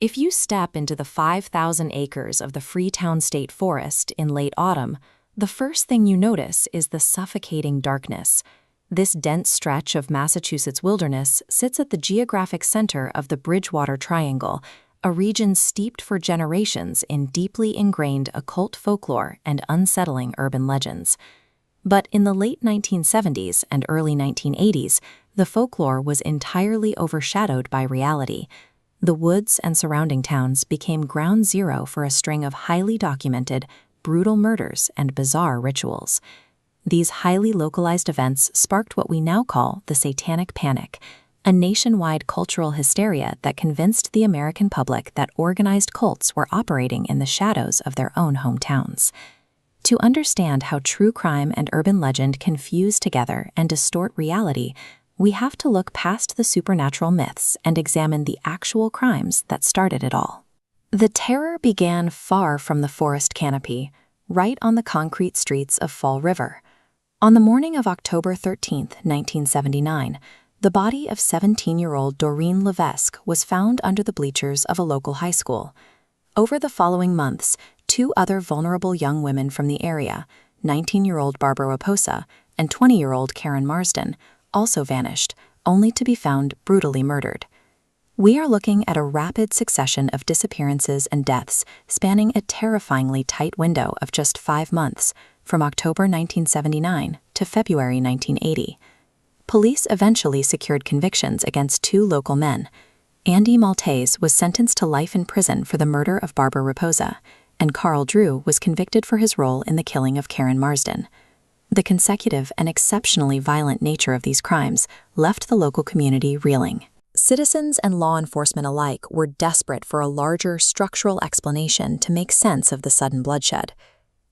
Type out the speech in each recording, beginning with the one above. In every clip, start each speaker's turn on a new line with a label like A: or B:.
A: If you step into the 5,000 acres of the Freetown State Forest in late autumn, the first thing you notice is the suffocating darkness. This dense stretch of Massachusetts wilderness sits at the geographic center of the Bridgewater Triangle, a region steeped for generations in deeply ingrained occult folklore and unsettling urban legends. But in the late 1970s and early 1980s, the folklore was entirely overshadowed by reality. The woods and surrounding towns became ground zero for a string of highly documented, brutal murders and bizarre rituals. These highly localized events sparked what we now call the Satanic Panic, a nationwide cultural hysteria that convinced the American public that organized cults were operating in the shadows of their own hometowns. To understand how true crime and urban legend can fuse together and distort reality, we have to look past the supernatural myths and examine the actual crimes that started it all. The terror began far from the forest canopy, right on the concrete streets of Fall River. On the morning of October 13, 1979, the body of 17-year-old Doreen Levesque was found under the bleachers of a local high school. Over the following months, 2 other vulnerable young women from the area, 19-year-old Barbara Raposa and 20-year-old Karen Marsden, also vanished, only to be found brutally murdered. We are looking at a rapid succession of disappearances and deaths spanning a terrifyingly tight window of just 5 months, from October 1979 to February 1980. Police eventually secured convictions against 2 local men. Andy Maltese was sentenced to life in prison for the murder of Barbara Raposa, and Carl Drew was convicted for his role in the killing of Karen Marsden. The consecutive and exceptionally violent nature of these crimes left the local community reeling. Citizens and law enforcement alike were desperate for a larger structural explanation to make sense of the sudden bloodshed.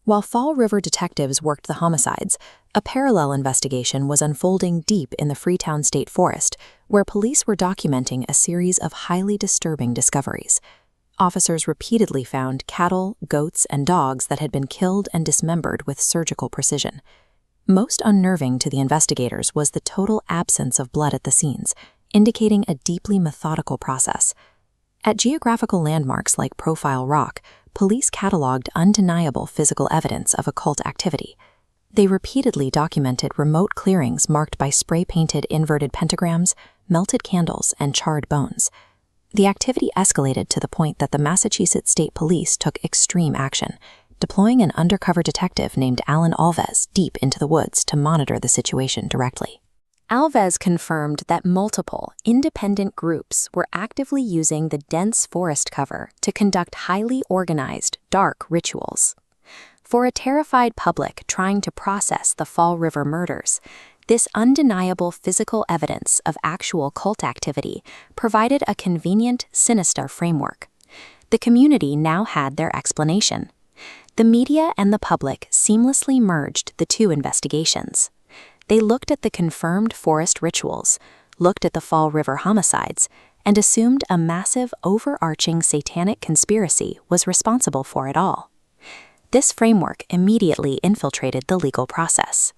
A: While Fall River detectives worked the homicides, a parallel investigation was unfolding deep in the Freetown State Forest, where police were documenting a series of highly disturbing discoveries. Officers repeatedly found cattle, goats, and dogs that had been killed and dismembered with surgical precision. Most unnerving to the investigators was the total absence of blood at the scenes, indicating a deeply methodical process. At geographical landmarks like Profile Rock, police cataloged undeniable physical evidence of occult activity. They repeatedly documented remote clearings marked by spray-painted inverted pentagrams, melted candles, and charred bones. The activity escalated to the point that the Massachusetts State Police took extreme action, deploying an undercover detective named Alan Alves deep into the woods to monitor the situation directly. Alves confirmed that multiple, independent groups were actively using the dense forest cover to conduct highly organized, dark rituals. For a terrified public trying to process the Fall River murders, this undeniable physical evidence of actual cult activity provided a convenient, sinister framework. The community now had their explanation. The media and the public seamlessly merged the 2 investigations. They looked at the confirmed forest rituals, looked at the Fall River homicides, and assumed a massive, overarching satanic conspiracy was responsible for it all. This framework immediately infiltrated the legal process.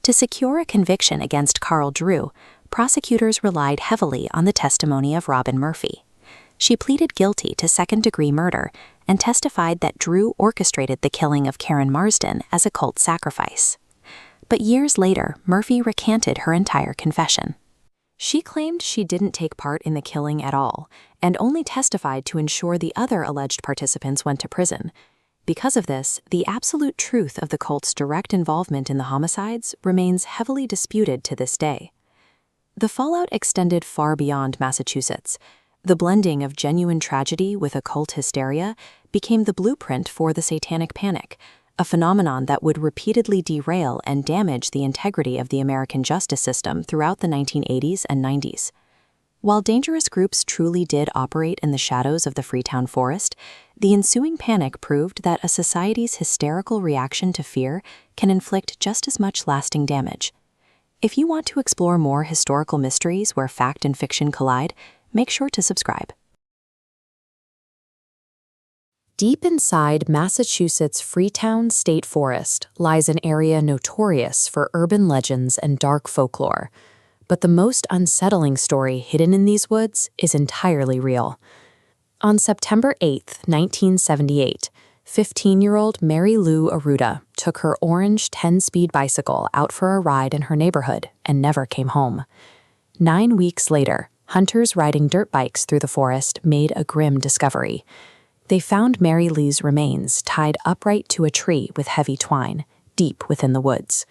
A: To secure a conviction against Carl Drew, prosecutors relied heavily on the testimony of Robin Murphy. She pleaded guilty to second-degree murder and testified that Drew orchestrated the killing of Karen Marsden as a cult sacrifice. But years later, Murphy recanted her entire confession. She claimed she didn't take part in the killing at all, and only testified to ensure the other alleged participants went to prison. Because of this, the absolute truth of the cult's direct involvement in the homicides remains heavily disputed to this day. The fallout extended far beyond Massachusetts. The blending of genuine tragedy with occult hysteria became the blueprint for the Satanic Panic, a phenomenon that would repeatedly derail and damage the integrity of the American justice system throughout the 1980s and 90s. While dangerous groups truly did operate in the shadows of the Freetown Forest, the ensuing panic proved that a society's hysterical reaction to fear can inflict just as much lasting damage. If you want to explore more historical mysteries where fact and fiction collide, make sure to subscribe. Deep inside Massachusetts' Freetown State Forest lies an area notorious for urban legends and dark folklore. But the most unsettling story hidden in these woods is entirely real. On September 8, 1978, 15-year-old Mary Lou Arruda took her orange 10-speed bicycle out for a ride in her neighborhood and never came home. 9 weeks later, hunters riding dirt bikes through the forest made a grim discovery. They found Mary Lou's remains tied upright to a tree with heavy twine, deep within the woods.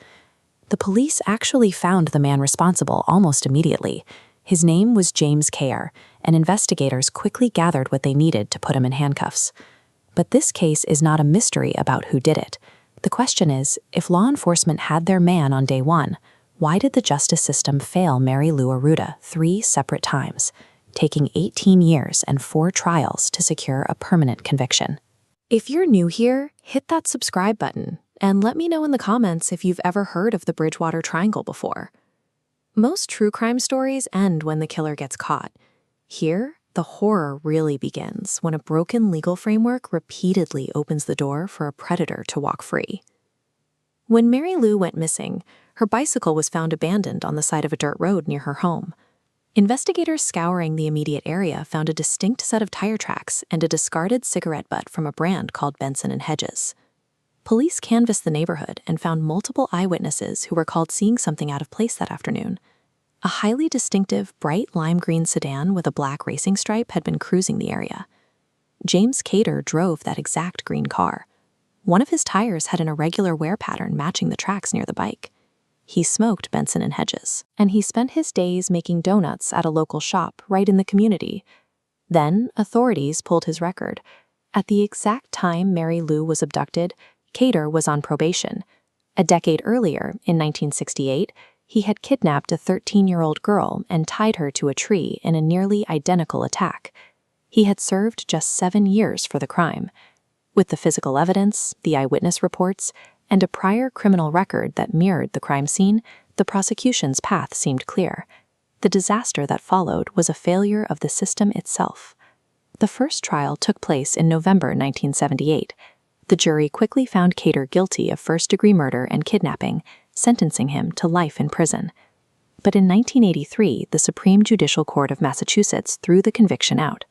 A: The police actually found the man responsible almost immediately. His name was James Kerr, and investigators quickly gathered what they needed to put him in handcuffs. But this case is not a mystery about who did it. The question is, if law enforcement had their man on day one, why did the justice system fail Mary Lou Arruda 3 separate times, taking 18 years and 4 trials to secure a permanent conviction? If you're new here, hit that subscribe button, and let me know in the comments if you've ever heard of the Bridgewater Triangle before. Most true crime stories end when the killer gets caught. Here, the horror really begins when a broken legal framework repeatedly opens the door for a predator to walk free. When Mary Lou went missing, her bicycle was found abandoned on the side of a dirt road near her home. Investigators scouring the immediate area found a distinct set of tire tracks and a discarded cigarette butt from a brand called Benson and Hedges. Police canvassed the neighborhood and found multiple eyewitnesses who were called seeing something out of place that afternoon. A highly distinctive, bright lime green sedan with a black racing stripe had been cruising the area. James Kerr drove that exact green car. One of his tires had an irregular wear pattern matching the tracks near the bike. He smoked Benson and Hedges, and he spent his days making donuts at a local shop right in the community. Then, authorities pulled his record. At the exact time Mary Lou was abducted, Kerr was on probation. A decade earlier, in 1968, he had kidnapped a 13-year-old girl and tied her to a tree in a nearly identical attack. He had served just 7 years for the crime. With the physical evidence, the eyewitness reports, and a prior criminal record that mirrored the crime scene, the prosecution's path seemed clear. The disaster that followed was a failure of the system itself. The first trial took place in November 1978. The jury quickly found Kerr guilty of first-degree murder and kidnapping, sentencing him to life in prison. But in 1983, the Supreme Judicial Court of Massachusetts threw the conviction out.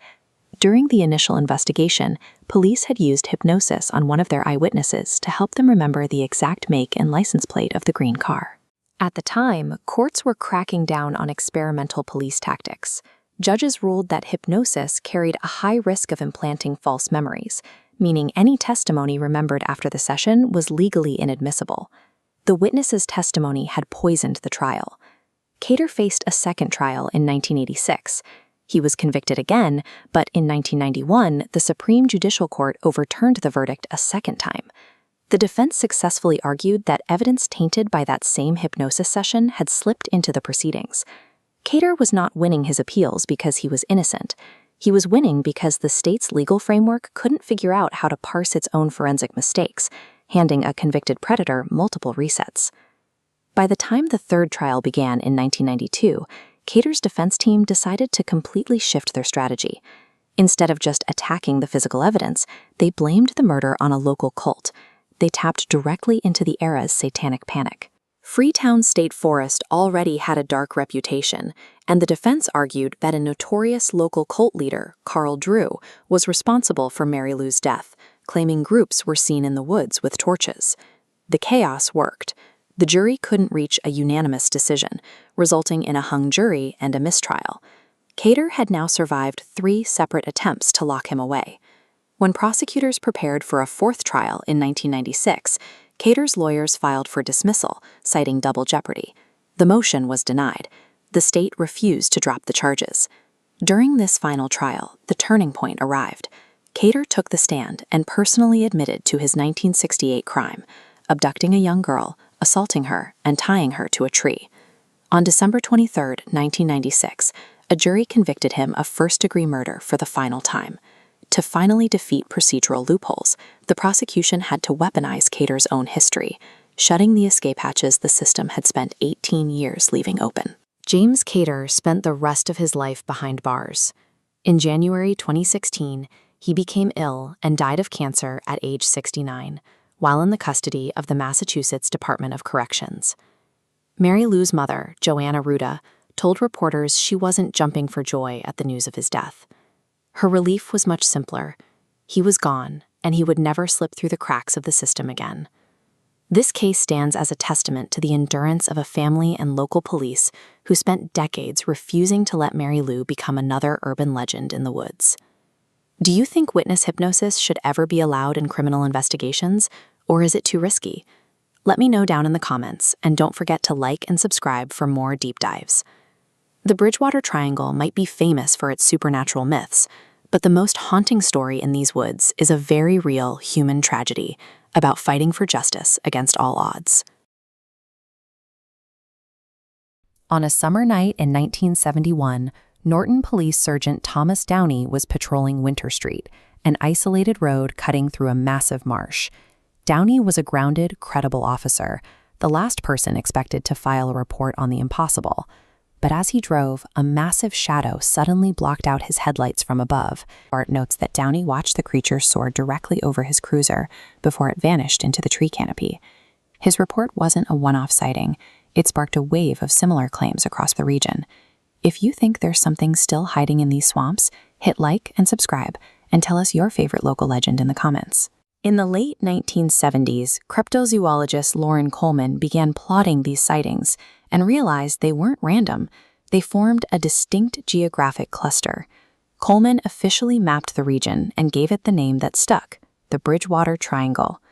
A: During the initial investigation, police had used hypnosis on one of their eyewitnesses to help them remember the exact make and license plate of the green car. At the time, courts were cracking down on experimental police tactics. Judges ruled that hypnosis carried a high risk of implanting false memories, meaning any testimony remembered after the session was legally inadmissible. The witness's testimony had poisoned the trial. Kerr faced a second trial in 1986. He was convicted again, but in 1991, the Supreme Judicial Court overturned the verdict a second time. The defense successfully argued that evidence tainted by that same hypnosis session had slipped into the proceedings. Kerr was not winning his appeals because he was innocent. He was winning because the state's legal framework couldn't figure out how to parse its own forensic mistakes, handing a convicted predator multiple resets. By the time the third trial began in 1992, Kerr's defense team decided to completely shift their strategy. Instead of just attacking the physical evidence, they blamed the murder on a local cult. They tapped directly into the era's satanic panic. Freetown State Forest already had a dark reputation, and the defense argued that a notorious local cult leader, Carl Drew, was responsible for Mary Lou's death, claiming groups were seen in the woods with torches. The chaos worked. The jury couldn't reach a unanimous decision, resulting in a hung jury and a mistrial. Kerr had now survived 3 separate attempts to lock him away. When prosecutors prepared for a 4th trial in 1996, Kerr's lawyers filed for dismissal, citing double jeopardy. The motion was denied. The state refused to drop the charges. During this final trial, the turning point arrived. Kerr took the stand and personally admitted to his 1968 crime, abducting a young girl, assaulting her, and tying her to a tree. On December 23, 1996, a jury convicted him of first-degree murder for the final time. To finally defeat procedural loopholes, the prosecution had to weaponize Kerr's own history, shutting the escape hatches the system had spent 18 years leaving open. James Kerr spent the rest of his life behind bars. In January 2016, he became ill and died of cancer at age 69, while in the custody of the Massachusetts Department of Corrections. Mary Lou's mother, Joanne Arruda, told reporters she wasn't jumping for joy at the news of his death. Her relief was much simpler. He was gone, and he would never slip through the cracks of the system again. This case stands as a testament to the endurance of a family and local police who spent decades refusing to let Mary Lou become another urban legend in the woods. Do you think witness hypnosis should ever be allowed in criminal investigations, or is it too risky? Let me know down in the comments, and don't forget to like and subscribe for more deep dives. The Bridgewater Triangle might be famous for its supernatural myths, but the most haunting story in these woods is a very real human tragedy about fighting for justice against all odds. On a summer night in 1971, Norton Police Sergeant Thomas Downey was patrolling Winter Street, an isolated road cutting through a massive marsh. Downey was a grounded, credible officer, the last person expected to file a report on the impossible. But as he drove, a massive shadow suddenly blocked out his headlights from above. Art notes that Downey watched the creature soar directly over his cruiser before it vanished into the tree canopy. His report wasn't a one-off sighting. It sparked a wave of similar claims across the region. If you think there's something still hiding in these swamps, hit like and subscribe, and tell us your favorite local legend in the comments. In the late 1970s, cryptozoologist Loren Coleman began plotting these sightings and realized they weren't random. They formed a distinct geographic cluster. Coleman officially mapped the region and gave it the name that stuck, the Bridgewater Triangle.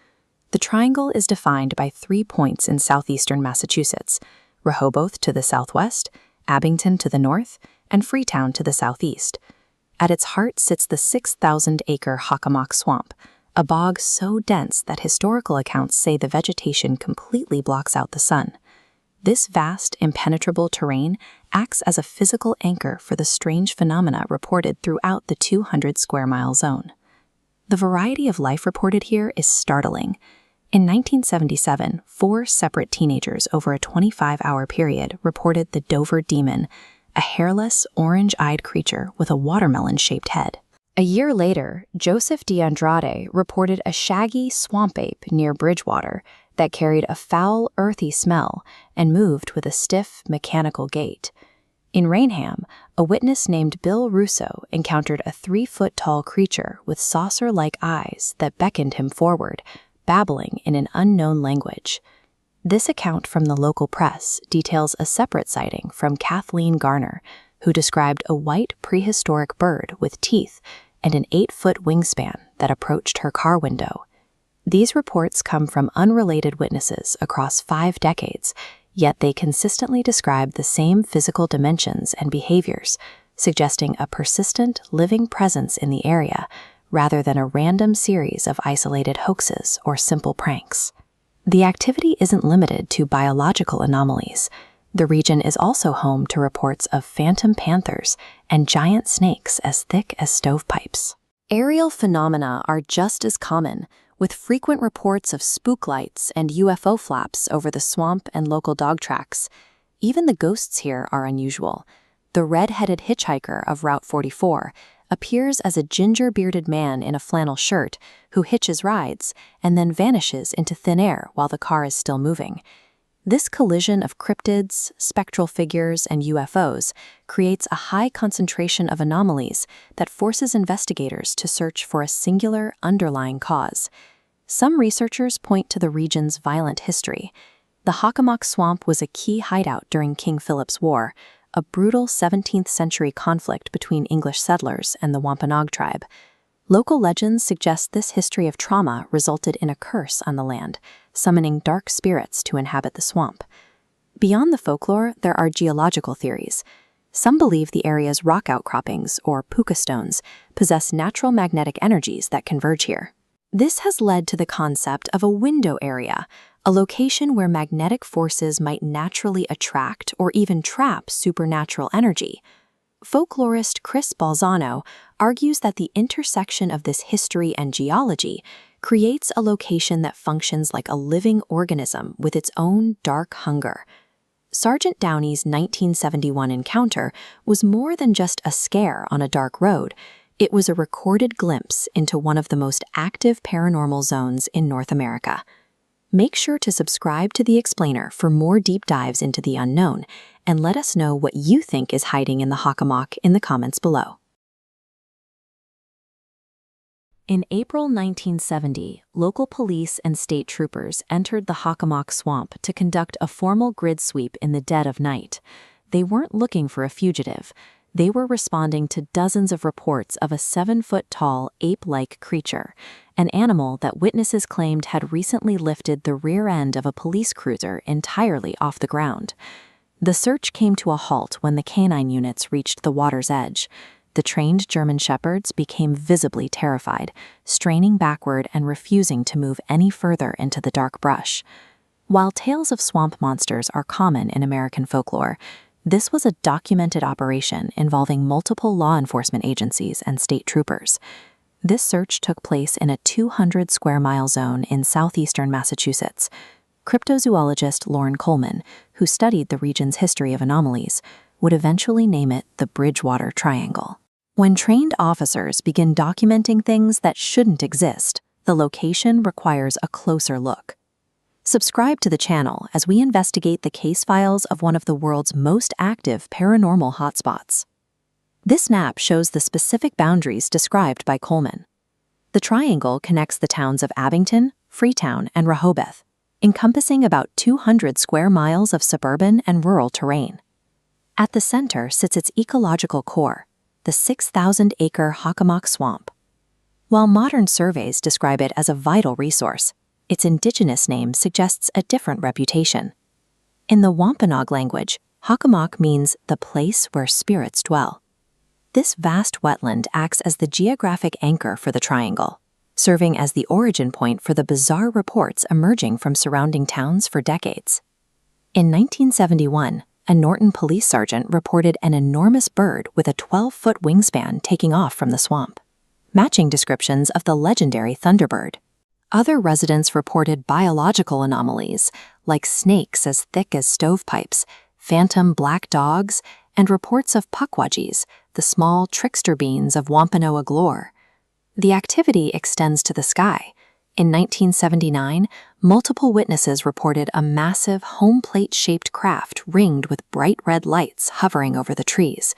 A: The triangle is defined by 3 points in southeastern Massachusetts: Rehoboth to the southwest, Abington to the north, and Freetown to the southeast. At its heart sits the 6,000-acre Hockomock Swamp, a bog so dense that historical accounts say the vegetation completely blocks out the sun. This vast, impenetrable terrain acts as a physical anchor for the strange phenomena reported throughout the 200-square-mile zone. The variety of life reported here is startling. In 1977, 4 separate teenagers over a 25-hour period reported the Dover Demon, a hairless, orange-eyed creature with a watermelon-shaped head. A year later, Joseph D'Andrade reported a shaggy swamp ape near Bridgewater that carried a foul, earthy smell and moved with a stiff, mechanical gait. In Rainham, a witness named Bill Russo encountered a 3-foot-tall creature with saucer-like eyes that beckoned him forward, babbling in an unknown language. This account from the local press details a separate sighting from Kathleen Garner, who described a white prehistoric bird with teeth and an 8-foot wingspan that approached her car window. These reports come from unrelated witnesses across 5 decades, yet they consistently describe the same physical dimensions and behaviors, suggesting a persistent, living presence in the area rather than a random series of isolated hoaxes or simple pranks. The activity isn't limited to biological anomalies. The region is also home to reports of phantom panthers and giant snakes as thick as stovepipes. Aerial phenomena are just as common, with frequent reports of spook lights and UFO flaps over the swamp and local dog tracks. Even the ghosts here are unusual. The red-headed hitchhiker of Route 44 appears as a ginger-bearded man in a flannel shirt who hitches rides and then vanishes into thin air while the car is still moving. This collision of cryptids, spectral figures, and UFOs creates a high concentration of anomalies that forces investigators to search for a singular underlying cause. Some researchers point to the region's violent history. The Hockomock Swamp was a key hideout during King Philip's War, a brutal 17th-century conflict between English settlers and the Wampanoag tribe. Local legends suggest this history of trauma resulted in a curse on the land, summoning dark spirits to inhabit the swamp. Beyond the folklore, there are geological theories. Some believe the area's rock outcroppings, or puka stones, possess natural magnetic energies that converge here. This has led to the concept of a window area, a location where magnetic forces might naturally attract or even trap supernatural energy. Folklorist Chris Balzano argues that the intersection of this history and geology creates a location that functions like a living organism with its own dark hunger. Sergeant Downey's 1971 encounter was more than just a scare on a dark road. It was a recorded glimpse into one of the most active paranormal zones in North America. Make sure to subscribe to The Explainer for more deep dives into the unknown, and let us know what you think is hiding in the Hockomock in the comments below. In April 1970, local police and state troopers entered the Hockomock Swamp to conduct a formal grid sweep in the dead of night. They weren't looking for a fugitive. They were responding to dozens of reports of a 7-foot-tall, ape-like creature, an animal that witnesses claimed had recently lifted the rear end of a police cruiser entirely off the ground. The search came to a halt when the canine units reached the water's edge. The trained German shepherds became visibly terrified, straining backward and refusing to move any further into the dark brush. While tales of swamp monsters are common in American folklore, this was a documented operation involving multiple law enforcement agencies and state troopers. This search took place in a 200-square-mile zone in southeastern Massachusetts. Cryptozoologist Loren Coleman, who studied the region's history of anomalies, would eventually name it the Bridgewater Triangle. When trained officers begin documenting things that shouldn't exist, the location requires a closer look. Subscribe to the channel as we investigate the case files of one of the world's most active paranormal hotspots. This map shows the specific boundaries described by Coleman. The triangle connects the towns of Abington, Freetown, and Rehoboth, encompassing about 200 square miles of suburban and rural terrain. At the center sits its ecological core, the 6,000-acre Hockomock Swamp. While modern surveys describe it as a vital resource, its indigenous name suggests a different reputation. In the Wampanoag language, Hockomock means the place where spirits dwell. This vast wetland acts as the geographic anchor for the triangle, serving as the origin point for the bizarre reports emerging from surrounding towns for decades. In 1971, a Norton police sergeant reported an enormous bird with a 12-foot wingspan taking off from the swamp, matching descriptions of the legendary Thunderbird. Other residents reported biological anomalies, like snakes as thick as stovepipes, phantom black dogs, and reports of pukwudgies, the small trickster beings of Wampanoag lore. The activity extends to the sky. In 1979, multiple witnesses reported a massive home plate-shaped craft ringed with bright red lights hovering over the trees.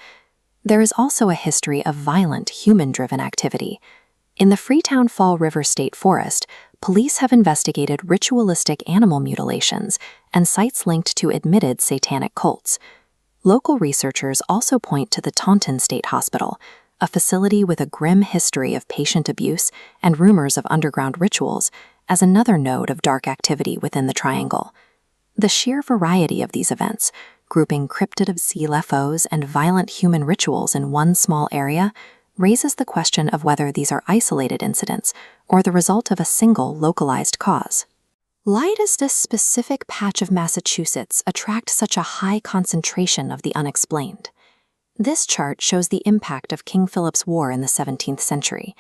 A: There is also a history of violent human-driven activity. In the Freetown Fall River State Forest, police have investigated ritualistic animal mutilations and sites linked to admitted satanic cults. Local researchers also point to the Taunton State Hospital, a facility with a grim history of patient abuse and rumors of underground rituals, as another node of dark activity within the triangle. The sheer variety of these events, grouping cryptid of CFOs and violent human rituals in one small area, raises the question of whether these are isolated incidents or the result of a single localized cause. Why does this specific patch of Massachusetts attract such a high concentration of the unexplained? This chart shows the impact of King Philip's War in the 17th century.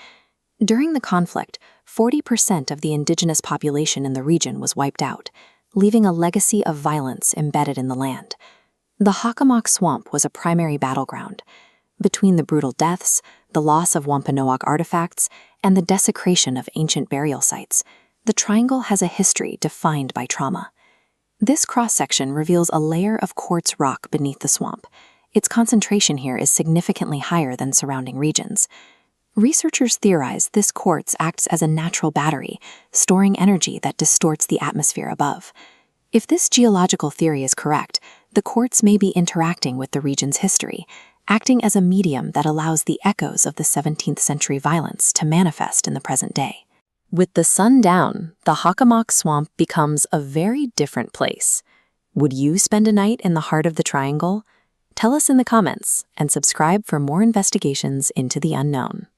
A: During the conflict, 40% of the indigenous population in the region was wiped out, leaving a legacy of violence embedded in the land. The Hockomock Swamp was a primary battleground. Between the brutal deaths, the loss of Wampanoag artifacts, and the desecration of ancient burial sites, the triangle has a history defined by trauma. This cross-section reveals a layer of quartz rock beneath the swamp. Its concentration here is significantly higher than surrounding regions. Researchers theorize this quartz acts as a natural battery, storing energy that distorts the atmosphere above. If this geological theory is correct, the quartz may be interacting with the region's history, acting as a medium that allows the echoes of the 17th century violence to manifest in the present day. With the sun down, the Hockomock Swamp becomes a very different place. Would you spend a night in the heart of the triangle? Tell us in the comments and subscribe for more investigations into the unknown.